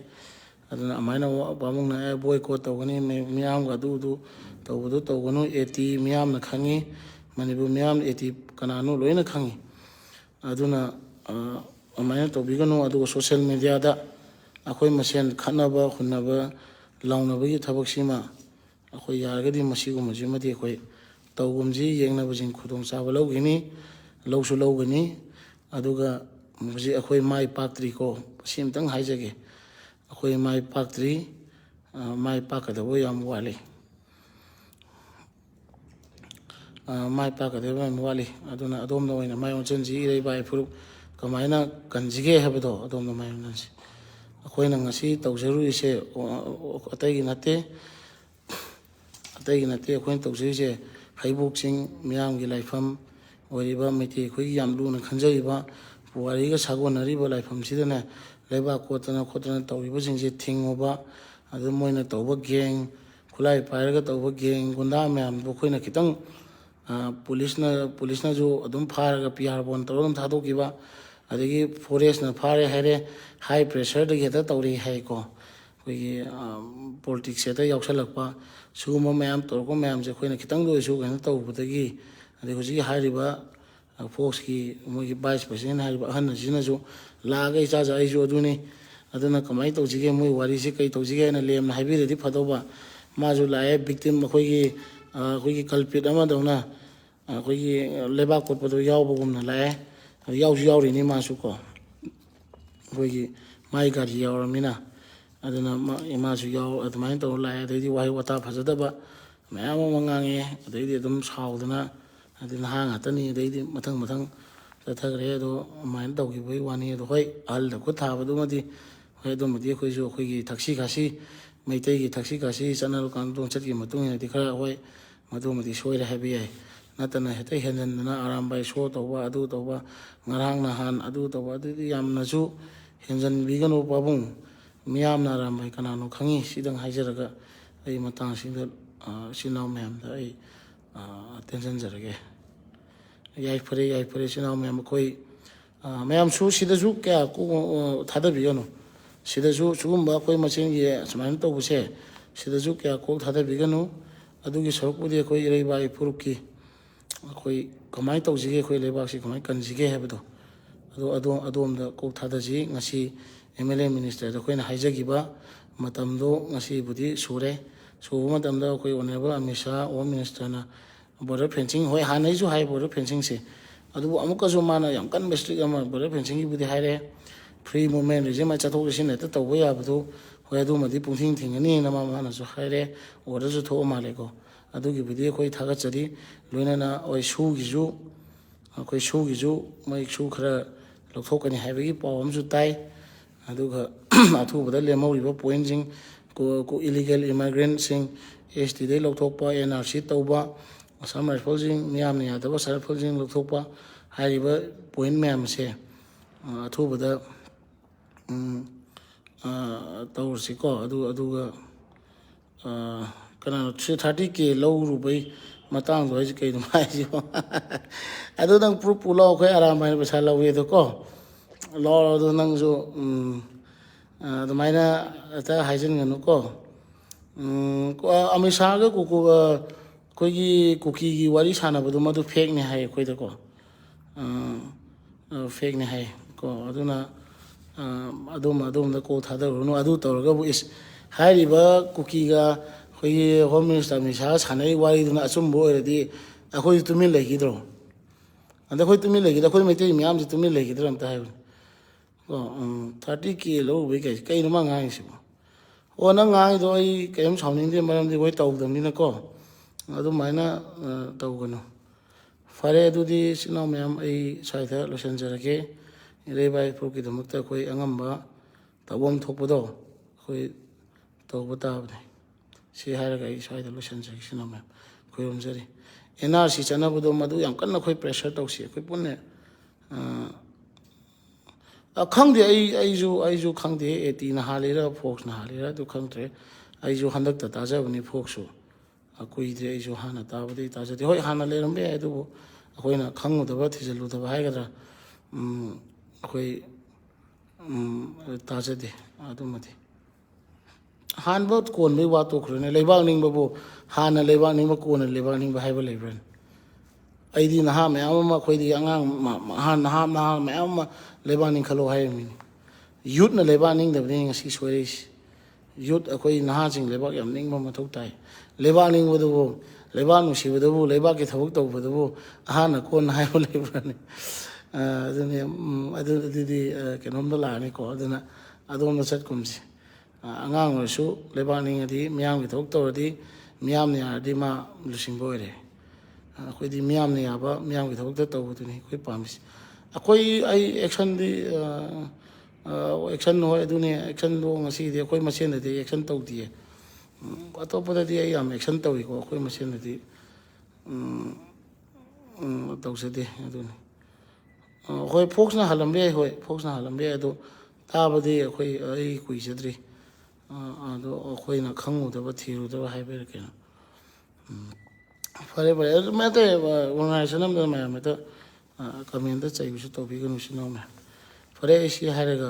ꯑꯗꯨꯅ ꯑꯗꯨꯃꯥꯏꯅ ꯄꯥꯕꯨꯡꯅ ꯕꯣꯏꯀꯣꯠ ꯇꯧꯒꯅꯤ ꯃꯤꯌꯥꯝꯒ ꯑꯗꯨ ꯇꯧꯕꯗꯨ ꯇꯧꯒꯅꯨ 80 ꯃꯤꯌꯥꯝꯅ ꯈꯪꯉꯤ ꯃꯅꯤꯄꯨꯔ ꯃꯤꯌꯥꯝ 80 ꯀꯅꯥꯅꯣ ꯂꯣꯏꯅ ꯈꯪꯉꯤ ꯑꯗꯨꯅ ꯑꯗꯨꯃꯥꯏꯅ ꯇꯧꯕꯤꯒꯅꯨ ꯑꯗꯨꯒ ꯁꯣꯁꯤꯌꯦꯜ ꯃꯦꯗꯤꯌꯥꯗ ꯑꯩꯈꯣꯏ ꯃꯁꯦꯟ ꯈꯠꯅꯕ ꯍꯨꯟꯅꯕ ꯂꯥꯎꯅꯕꯒꯤ ꯊꯕꯛꯁꯤꯃ ꯑꯩꯈꯣꯏ ꯌꯥꯔꯒꯗꯤ ꯃꯁꯤꯒꯨꯝꯕꯁꯤꯃꯗꯤ ꯑꯩꯈꯣꯏ ꯇꯧꯒꯨꯝꯁꯤ ꯌꯦꯡꯅꯕꯁꯤꯡ ꯈꯨꯗꯣꯡꯆꯥꯕ ꯂꯧꯈꯤꯅꯤ ꯂꯧꯁꯨ ꯂꯧꯒꯅꯤ ꯑꯗꯨꯒ ꯍꯧꯖꯤꯛ ꯑꯩꯈꯣꯏ ꯃꯥꯏ ꯄꯥꯛꯇ꯭ꯔꯤꯀꯣ ꯁꯤ ꯑꯃꯇꯪ ꯍꯥꯏꯖꯒꯦ ꯑꯩꯈꯣꯏ ꯃꯥꯏ ꯄꯥꯛꯇ꯭ꯔꯤ ꯃꯥꯏ ꯄꯥꯛꯀꯗꯕ ꯌꯥꯝ ꯋꯥꯠꯂꯤ ꯃꯥꯏ ꯄꯥꯛꯀꯗꯕ ꯌꯥꯝ ꯋꯥꯠꯂꯤ ꯑꯗꯨꯅ ꯑꯗꯣꯝꯅ ꯑꯣꯏꯅ ꯃꯥꯏ ꯑꯣꯟꯁꯤꯟꯁꯤ ꯏꯔꯩꯕꯥꯛ ꯏꯐꯨꯔꯨꯞ ꯀꯃꯥꯏꯅ ꯀꯟꯁꯤꯒꯦ ꯍꯥꯏꯕꯗꯣ ꯑꯗꯣꯝꯅ ꯃꯥꯏ ꯑꯣꯟꯁꯤꯟꯁꯤ ꯑꯩꯈꯣꯏꯅ ꯉꯁꯤ ꯇꯧꯖꯔꯨꯔꯤꯁꯦ ꯑꯇꯩꯒꯤ ꯅꯠꯇꯦ ꯑꯩꯈꯣꯏꯅ ꯇꯧꯖꯔꯤꯁꯦ ꯍꯩꯕꯣꯛꯁꯤꯡ ꯃꯤꯌꯥꯝꯒꯤ ꯂꯥꯏꯐꯝ ꯑꯣꯏꯔꯤꯕ ꯃꯩꯇꯩ ꯑꯩꯈꯣꯏꯒꯤ ꯌꯥꯝ ꯂꯨꯅ ꯈꯟꯖꯔꯤꯕ ꯄꯨꯋꯥꯔꯤꯒ ꯁꯥꯒꯣꯟꯅꯔꯤꯕ ꯂꯥꯏꯐꯝꯁꯤꯗꯅꯦ ꯂꯩꯕꯥꯛ ꯀꯣꯠꯇꯅ ꯈꯣꯠꯇꯅ ꯇꯧꯔꯤꯕꯁꯤꯡꯁꯦ ꯊꯤꯡꯉꯨꯕ ꯑꯗꯨ ꯃꯣꯏꯅ ꯇꯧꯕ ꯒꯦꯡ ꯈꯨꯠꯂꯥꯏ ꯄꯥꯏꯔꯒ ꯇꯧꯕ ꯒꯦꯡ ꯒꯨꯟꯗꯥ ꯃꯌꯥꯝꯗꯣ ꯑꯩꯈꯣꯏꯅ ꯈꯤꯇꯪ ꯄꯨꯂꯤꯁꯅꯁꯨ ꯑꯗꯨꯝ ꯐꯥꯔꯒ PR ꯕꯣꯟ ꯇꯧꯔꯒ ꯑꯗꯨꯝ ꯊꯥꯗꯣꯛꯈꯤꯕ ꯑꯗꯒꯤ ꯐꯣꯔꯦꯁꯅ ꯐꯥꯔꯦ ꯍꯥꯏꯔꯦ ꯍꯥꯏ ꯄ꯭ꯔꯦꯁꯔꯗꯒꯤ ꯍꯦꯛꯇ ꯇꯧꯔꯤ ꯍꯥꯏꯀꯣ ꯑꯩꯈꯣꯏꯒꯤ ꯄꯣꯂꯤꯇꯤꯛꯁ ꯍꯦꯛꯇ ꯌꯥꯎꯁꯜꯂꯛꯄ ꯁꯤꯒꯨꯝꯕ ꯃꯌꯥꯝ ꯇꯧꯔꯛꯄ ꯃꯌꯥꯝꯁꯦ ꯑꯩꯈꯣꯏꯅ ꯈꯤꯇꯪꯗ ꯑꯣꯏꯔꯁꯨ ꯀꯩꯅꯣ ꯇꯧꯕꯗꯒꯤ ꯑꯗꯩ ꯍꯧꯖꯤꯛ ꯍꯥꯏꯔꯤꯕ ꯐꯣꯛꯁꯀꯤ ꯃꯣꯏꯒꯤ ꯚꯥꯏꯁ ꯄ꯭ꯔꯁꯤꯗꯦꯟ ꯍꯥꯏꯔꯤꯕ ꯑꯍꯟ ꯑꯁꯤꯅꯁꯨ ꯂꯥꯛꯑꯒ ꯏꯆꯥꯖ ꯑꯩꯁꯨ ꯑꯗꯨꯅꯤ ꯑꯗꯨꯅ ꯀꯃꯥꯏꯅ ꯇꯧꯁꯤꯒꯦ ꯃꯣꯏ ꯋꯥꯔꯤꯁꯤ ꯀꯩ ꯇꯧꯁꯤꯒꯦ ꯍꯥꯏꯅ ꯂꯦꯝꯅ ꯍꯥꯏꯕꯤꯔꯗꯤ ꯐꯗꯧꯕ ꯃꯥꯁꯨ ꯂꯥꯛꯑꯦ ꯚꯤꯛꯇꯤꯝ ꯑꯩꯈꯣꯏꯒꯤ ꯀꯜꯄꯤꯠ ꯑꯃꯗꯧꯅ ꯑꯩꯈꯣꯏꯒꯤ ꯂꯩꯕꯥꯛ ꯀꯣꯠꯄꯗꯣ ꯌꯥꯎꯕꯒꯨꯝꯅ ꯂꯥꯛꯑꯦ ꯌꯥꯎꯁꯨ ꯌꯥꯎꯔꯤꯅꯤ ꯃꯥꯁꯨ ꯀꯣ ꯑꯩꯈꯣꯏꯒꯤ ꯃꯥꯏ ꯒꯥꯔꯤ ꯌꯥꯎꯔꯕꯅꯤꯅ ꯑꯗꯨꯅ ꯃꯥꯁꯨ ꯑꯗꯨꯃꯥꯏꯅ ꯇꯧꯔ ꯂꯥꯛꯑꯦ ꯑꯗꯩꯗꯤ ꯋꯥꯍꯩ ꯋꯥꯇꯥ ꯐꯖꯗꯕ ꯃꯌꯥꯝ ꯑꯃ ꯉꯥꯡꯉꯦ ꯑꯗꯩꯗꯤ ꯑꯗꯨꯝ ꯁꯥꯎꯗꯅ ꯑꯗꯩ ꯅꯍꯥ ꯉꯥꯛꯇꯅꯤ ꯑꯗꯩꯗꯤ ꯃꯊꯪ ꯆꯠꯊꯈ꯭ꯔꯦ ꯑꯗꯣ ꯑꯗꯨꯃꯥꯏꯅ ꯇꯧꯈꯤꯕꯒꯤ ꯋꯥꯅꯤ ꯑꯗꯣ ꯍꯣꯏ ꯑꯍꯜꯗ ꯈꯨꯠ ꯊꯥꯕꯗꯨꯃꯗꯤ ꯍꯣꯏ ꯑꯗꯨꯃꯗꯤ ꯑꯩꯈꯣꯏꯁꯨ ꯑꯩꯈꯣꯏꯒꯤ ꯊꯛꯁꯤ ꯈꯥꯁꯤ ꯃꯩꯇꯩꯒꯤ ꯊꯛꯁꯤ ꯈꯥꯁꯤ ꯆꯠꯅ ꯀꯥꯡꯂꯣꯟ ꯃꯇꯨꯡ ꯏꯟꯅꯗꯤ ꯈꯔ ꯍꯣꯏ ꯃꯗꯨꯃꯗꯤ ꯁꯣꯏꯔꯦ ꯍꯥꯏꯕ ꯌꯥꯏ ꯅꯠꯇꯅ ꯍꯦꯛꯇ ꯍꯦꯟꯖꯟꯗꯅ ꯑꯔꯥꯝꯕꯥꯏ ꯁꯣ ꯇꯧꯕ ꯑꯗꯨ ꯇꯧꯕ ꯉꯔꯥꯡ ꯅꯍꯥꯟ ꯑꯗꯨ ꯇꯧꯕ ꯑꯗꯨꯗꯤ ꯌꯥꯝꯅꯁꯨ ꯍꯦꯟꯖꯟꯕꯤꯒꯅꯨ ꯄꯥꯕꯨꯡ ꯃꯤꯌꯥꯝꯅ ꯑꯔꯥꯝꯕꯥꯏ ꯀꯅꯥꯅꯣ ꯈꯪꯉꯤ ꯁꯤꯗꯪ ꯍꯥꯏꯖꯔꯒ ꯑꯩ ꯃꯇꯥꯡꯁꯤꯗ ꯏꯆꯤꯜ ꯏꯅꯥꯎ ꯃꯌꯥꯝꯗ ꯑꯩ ꯇꯦꯟꯁꯤꯟꯖꯔꯒꯦ ꯌꯥꯏꯐꯔꯦ ꯏꯆꯤꯜ ꯏꯅꯥꯎ ꯃꯌꯥꯝ ꯑꯩꯈꯣꯏ ꯃꯌꯥꯝꯁꯨ ꯁꯤꯗꯁꯨ ꯀꯌꯥ ꯊꯥꯗꯕꯤꯒꯅꯨ ꯁꯤꯗꯁꯨ ꯁꯤꯒꯨꯝꯕ ꯑꯩꯈꯣꯏ ꯃꯁꯦꯟꯒꯤ ꯁꯨꯃꯥꯏꯅ ꯇꯧꯕꯁꯦ ꯁꯤꯗꯁꯨ kaya ꯀꯣꯛ ꯊꯥꯗꯕꯤꯒꯅꯨ ꯑꯗꯨꯒꯤ ꯁꯔꯨꯛꯄꯨꯗꯤ ꯑꯩꯈꯣꯏ ꯏꯔꯩꯕꯥꯛ ꯏꯐꯨꯔꯨꯞꯀꯤ ꯑꯩꯈꯣꯏ ꯀꯃꯥꯏꯅ ꯇꯧꯁꯤꯒꯦ ꯑꯩꯈꯣꯏ ꯂꯩꯕꯥꯛꯁꯤ ꯀꯃꯥꯏꯅ ꯀꯟꯁꯤꯒꯦ ꯍꯥꯏꯕꯗꯣ ꯑꯗꯣꯝꯗ ꯀꯣꯛ ꯊꯥꯗꯁꯤ ꯉꯁꯤ MLA ꯃꯤꯅꯤꯁꯇꯔꯗ ꯑꯩꯈꯣꯏꯅ ꯍꯥꯏꯖꯈꯤꯕ ꯃꯇꯝꯗꯣ ꯉꯁꯤꯕꯨꯗꯤ ꯁꯨꯕ ꯃꯇꯝꯗ ꯑꯩꯈꯣꯏ ꯑꯣꯅꯔꯦꯕꯜ ꯑꯃꯤꯠ ꯁꯥꯍ ꯍꯣꯝ ꯃꯤꯅꯤꯁꯇꯔꯅ ꯕꯣꯔꯗꯔ ꯐꯦꯟꯁꯤꯡ ꯍꯣꯏ ꯍꯥꯟꯅꯩꯁꯨ ꯍꯥꯏ ꯕꯣꯔꯗꯔ ꯐꯦꯟꯁꯤꯡꯁꯦ ꯑꯗꯨꯕꯨ ꯑꯃꯨꯛꯀꯁꯨ ꯃꯥꯅ ꯌꯥꯝ ꯀꯟꯕ ꯏꯁꯇ꯭ꯔꯤꯛ ꯑꯃ ꯕꯣꯔꯗꯔ ꯐꯦꯟꯁꯤꯡꯒꯤꯕꯨꯗꯤ ꯍꯥꯏꯔꯦ ꯐ꯭ꯔꯤ ꯃꯨꯚꯃꯦꯟ ꯔꯤꯖꯤꯝ ꯆꯠꯊꯣꯛ ꯆꯠꯁꯤꯟ ꯍꯦꯛꯇ ꯇꯧꯕ ꯌꯥꯕꯗꯨ ꯍꯣꯏ ꯑꯗꯨꯃꯗꯤ ꯄꯨꯡꯊꯤꯡ ꯊꯤꯡꯒꯅꯤꯅ ꯃꯥꯅꯁꯨ ꯍꯥꯏꯔꯦ ꯑꯣꯔꯗꯔꯁꯨ ꯊꯣꯛꯑ ꯃꯥꯜꯂꯦꯀꯣ ꯑꯗꯨꯒꯤꯕꯨꯗꯤ ꯑꯩꯈꯣꯏ ꯊꯥꯒꯠꯆꯔꯤ ꯂꯣꯏꯅꯅ ꯍꯣꯏ ꯁꯨꯒꯤꯁꯨ ꯃꯣꯏ ꯁꯨ ꯈꯔ ꯂꯧꯊꯣꯛꯀꯅꯤ ꯍꯥꯏꯕꯒꯤ ꯄꯥꯎ ꯑꯃꯁꯨ ꯇꯥꯏ ꯑꯗꯨꯒ ꯑꯊꯨꯕꯗ ꯂꯦꯝꯍꯧꯔꯤꯕ ꯄꯣꯏꯟꯁꯤꯡ ꯏꯂꯤꯒꯦꯜ ꯏꯃꯥꯏꯒ꯭ꯔꯦꯟꯁꯤꯡ STꯗꯒꯤ ꯂꯧꯊꯣꯛꯄ NRC ꯇꯧꯕ ꯑꯁꯥꯝ ꯔꯥꯏꯐꯜꯁꯤꯡ ꯃꯤꯌꯥꯝꯅ ꯌꯥꯗꯕ ꯑꯁꯥꯝ ꯔꯥꯏꯐꯜꯁꯤꯡ ꯂꯧꯊꯣꯛꯄ ꯍꯥꯏꯔꯤꯕ ꯄꯣꯏꯟ ꯃꯌꯥꯝꯁꯦ ꯑꯊꯨꯕꯗ ꯇꯧꯔꯁꯤꯀꯣ ꯑꯗꯨꯒ ꯀꯅꯥꯅꯣ 30K ꯂꯧꯔꯨꯕꯩ ꯃꯇꯥꯡꯗꯣ ꯍꯥꯏꯁꯦ ꯀꯩꯅꯣ ꯍꯥꯏꯁꯤꯕꯣ ꯑꯗꯨ ꯅꯪ ꯄ꯭ꯔꯨꯞ ꯂꯥꯛꯑꯣ ꯑꯩꯈꯣꯏ ꯑꯔꯥꯝꯕꯥꯏꯅ ꯄꯩꯁꯥ ꯂꯧꯋꯦ ꯑꯗꯣ ꯀꯣ ꯂꯧꯔꯣ ꯑꯗꯣ ꯅꯪꯁꯨ ꯑꯗꯨꯃꯥꯏꯅ ꯍꯦꯛꯇ ꯍꯥꯏꯖꯤꯟꯒꯅꯨꯀꯣ ꯑꯃꯤꯠ ꯁꯥꯍꯒ ꯑꯩꯈꯣꯏꯒꯤ ꯀꯨꯀꯤꯒꯤ ꯋꯥꯔꯤ ꯁꯥꯟꯅꯕꯗꯣ ꯃꯗꯨ ꯐꯦꯛꯅꯦ ꯍꯥꯏ ꯑꯩꯈꯣꯏꯗꯀꯣ ꯐꯦꯛꯅꯦ ꯍꯥꯏ ꯀꯣ ꯑꯗꯨꯅ ꯑꯗꯣꯝꯗ ꯀꯣꯜ ꯊꯥꯗꯔꯨꯔꯅꯨ ꯑꯗꯨ ꯇꯧꯔꯒꯕꯨ ꯍꯥꯏꯔꯤꯕ ꯀꯨꯀꯤꯒ ꯑꯩꯈꯣꯏꯒꯤ ꯍꯣꯝ ꯃꯤꯅꯤꯁꯇꯔ ꯑꯃꯤꯠ ꯁꯥꯍꯒ ꯁꯥꯟꯅꯔꯤꯕ ꯋꯥꯔꯤꯗꯨꯅ ꯑꯆꯨꯝꯕ ꯑꯣꯏꯔꯗꯤ ꯑꯩꯈꯣꯏꯁꯨ ꯇꯨꯃꯤꯟ ꯂꯩꯈꯤꯗ꯭ꯔꯣ ꯑꯗ ꯑꯩꯈꯣꯏ ꯇꯨꯃꯤꯟ ꯂꯩꯈꯤꯗ꯭ꯔꯣ ꯑꯩꯈꯣꯏ ꯃꯩꯇꯩ ꯃꯌꯥꯝꯁꯤ ꯇꯨꯃꯤꯟ ꯂꯩꯈꯤꯗ꯭ꯔꯣ ꯑꯝꯇ ꯍꯥꯏꯕꯅꯤ ꯀꯣ 30K ꯂꯧꯔꯨꯕꯩ ꯀꯩꯅꯣ ꯃꯥ ꯉꯥꯡꯉꯤꯁꯤꯕꯣ ꯅꯪ ꯉꯥꯡꯉꯤꯗꯣ ꯑꯩ ꯀꯔꯤꯝ ꯁꯥꯎꯅꯤꯡꯗꯦ ꯃꯔꯝꯗꯤ ꯑꯩꯈꯣꯏ ꯇꯧꯗꯕꯅꯤꯅꯀꯣ ꯑꯗꯨꯃꯥꯏꯅ ꯇꯧꯒꯅꯨ ꯐꯔꯦ ꯑꯗꯨꯗꯤ ꯏꯆꯤꯜ ꯏꯅꯥꯎ ꯃꯌꯥꯝ ꯑꯩ ꯁ꯭ꯋꯥꯏꯗ ꯂꯣꯏꯁꯤꯟꯖꯔꯒꯦ ꯏꯔꯩꯕꯥꯛ ꯏꯐꯨꯔꯨꯞꯀꯤꯗꯃꯛꯇ ꯑꯩꯈꯣই ꯑꯉꯝꯕ ꯇꯧꯐꯝ ꯊꯣꯛꯄꯗꯣ ꯑꯩꯈꯣꯏ ꯇꯧꯕ ꯇꯥꯕꯅꯤ ꯁꯤ ꯍꯥꯏꯔꯒ ꯑꯩ ꯁ꯭ꯋꯥꯏꯗ ꯂꯣꯏꯁꯤꯟꯖꯔꯒꯦ ꯏꯆꯤꯜ ꯏꯅꯥꯎ ꯃꯌꯥꯝ ꯈꯨꯔꯨꯝꯖꯔꯤ NRC ꯆꯠꯅꯕꯗꯣ ꯃꯗꯨ ꯌꯥꯝ ꯀꯟꯅ ꯑꯩꯈꯣꯏ ꯄ꯭ꯔꯦꯁꯔ ꯇꯧꯁꯤ ꯑꯩꯈꯣꯏ ꯄꯨꯟꯅ ꯈꯪꯗꯦ ꯑꯩꯁꯨ ꯈꯪꯗꯦ ATꯅ ꯍꯥꯜꯂꯤꯔ ꯐꯣꯛꯁꯅ ꯍꯥꯜꯂꯤꯔ ꯑꯗꯨ ꯈꯪꯗ꯭ꯔꯦ ꯑꯩꯁꯨ ꯍꯟꯗꯛꯇ ꯇꯥꯖꯕꯅꯤ ꯐꯣꯛꯁꯨ ꯀꯨꯏꯗ꯭ꯔꯦ ꯑꯩꯁꯨ ꯍꯥꯟꯅ ꯇꯥꯕꯗꯤ ꯇꯥꯖꯗꯦ ꯍꯣꯏ ꯍꯥꯟꯅ ꯂꯩꯔꯝꯕ ꯌꯥꯏ ꯑꯗꯨꯕꯨ ꯑꯩꯈꯣꯏꯅ ꯈꯪꯉꯨꯗꯕ ꯊꯤꯖꯤꯜꯂꯨꯗꯕ ꯍꯥꯏꯒꯗ꯭ꯔꯥ ꯑꯩꯈꯣꯏ ꯇꯥꯖꯗꯦ ꯑꯗꯨꯃꯗꯤ ꯍꯥꯟꯕ ꯀꯣꯟꯕꯩ ꯋꯥ ꯇꯣꯛꯈ꯭ꯔꯣꯅꯦ ꯂꯩꯕꯥꯛ ꯅꯤꯡꯕꯕꯨ ꯍꯥꯟꯅ ꯂꯩꯕꯥꯛ ꯅꯤꯡꯕ ꯀꯣꯟꯅ ꯂꯩꯕꯥꯛ ꯅꯤꯡꯕ ꯍꯥꯏꯕ ꯂꯩꯕ꯭ꯔꯥꯅꯦ ꯑꯩꯗꯤ ꯅꯍꯥ ꯃꯌꯥꯝ ꯑꯃ ꯑꯩꯈꯣꯏꯗꯤ ꯑꯉꯥꯡ ꯅꯍꯥ ꯃꯌꯥꯝ ꯑꯃ ꯂꯩꯕꯥꯛ ꯅꯤꯡꯈꯠꯂꯣ ꯍꯥꯏꯔꯝꯃꯤꯅꯤ ꯌꯨꯠꯅ ꯂꯩꯕꯥꯛ ꯅꯤꯡꯗꯕꯅꯤ ꯉꯁꯤ ꯁꯣꯏꯔꯛꯏꯁꯤ ꯌꯨꯠ ꯑꯩꯈꯣꯏ ꯅꯍꯥꯁꯤꯡ ꯂꯩꯕꯥꯛ ꯌꯥꯝ ꯅꯤꯡꯕ ꯃꯊꯧ ꯇꯥꯏ ꯂꯩꯕꯥꯛ ꯅꯤꯡꯕꯗꯨꯕꯨ ꯂꯩꯕꯥꯛ ꯅꯨꯡꯁꯤꯕꯗꯨꯕꯨ ꯂꯩꯕꯥꯛꯀꯤ ꯊꯕꯛ ꯇꯧꯕꯗꯨꯕꯨ ꯑꯍꯥꯟꯅ ꯀꯣꯟꯅ ꯍꯥꯏꯕ ꯂꯩꯕ꯭ꯔꯅꯤ ꯑꯗꯨꯅꯤ ꯑꯗꯨꯗꯤ ꯀꯩꯅꯣꯝꯗ ꯂꯥꯛꯑꯅꯤꯀꯣ ꯑꯗꯨꯅ ꯑꯗꯣꯝꯗ ꯆꯠꯀꯨꯝꯁꯤ ꯑꯉꯥꯡ ꯑꯣꯏꯔꯁꯨ ꯂꯩꯕꯥꯛ ꯅꯤꯡꯉꯗꯤ ꯃꯤꯌꯥꯝꯒꯤ ꯊꯕꯛ ꯇꯧꯔꯗꯤ ꯃꯤꯌꯥꯝꯅ ꯌꯥꯔꯗꯤ ꯃꯥ ꯂꯨꯆꯤꯡꯕ ꯑꯣꯏꯔꯦ ꯑꯩꯈꯣꯏꯗꯤ ꯃꯤꯌꯥꯝꯅ ꯌꯥꯕ ꯃꯤꯌꯥꯝꯒꯤ ꯊꯕꯛꯇ ꯇꯧꯕꯗꯨꯅꯤ ꯑꯩꯈꯣꯏ ꯄꯥꯝꯃꯤꯁꯤ ꯑꯩ ꯑꯦꯛꯁꯟꯗꯤ ꯑꯦꯛꯁꯟ ꯍꯣꯏ ꯑꯗꯨꯅꯤ ꯑꯦꯛꯁꯟꯗꯣ ꯉꯁꯤꯗꯤ ꯑꯩꯈꯣꯏ ꯃꯁꯦꯟꯗꯗꯤ ꯑꯦꯛꯁꯟ ꯇꯧꯗꯤꯌꯦ ꯑꯇꯣꯞꯄꯗꯗꯤ ꯑꯩ ꯌꯥꯝ ꯑꯦꯛꯁꯟ ꯇꯧꯏꯀꯣ ꯑꯩꯈꯣꯏ ꯃꯁꯦꯟꯗꯗꯤ ꯇꯧꯖꯗꯦ ꯑꯗꯨꯅꯤ ꯍꯣꯏ ꯐꯣꯛꯁꯅ ꯍꯜꯂꯝꯕ ꯌꯥꯏ ꯍꯣꯏ ꯐꯣꯛꯁꯅ ꯍꯜꯂꯝꯕ ꯌꯥꯏ ꯑꯗꯣ ꯇꯥꯕꯗꯤ ꯑꯩ ꯀꯨꯏꯖꯗ꯭ꯔꯤ ꯑꯗꯣ ꯑꯩꯈꯣꯏꯅ ꯈꯪꯉꯨꯗꯕ ꯊꯤꯔꯨꯗꯕ ꯍꯥꯏꯕꯩꯔ ꯀꯩꯅꯣ ꯐꯔꯦ ꯑꯗꯨ ꯃꯇꯦ ꯑꯣꯔꯒꯅꯥꯏꯖꯦꯁꯟ ꯑꯃꯗ ꯃꯌꯥꯝ ꯍꯦꯛꯇ ꯀꯃꯦꯟꯇ ꯆꯩꯕꯁꯨ ꯇꯧꯕꯤꯒꯅꯨ ꯁꯤꯅꯣ ꯃꯌꯥꯝ ꯐꯔꯦ ꯑꯩ ꯁꯤ ꯍꯥꯏꯔꯒ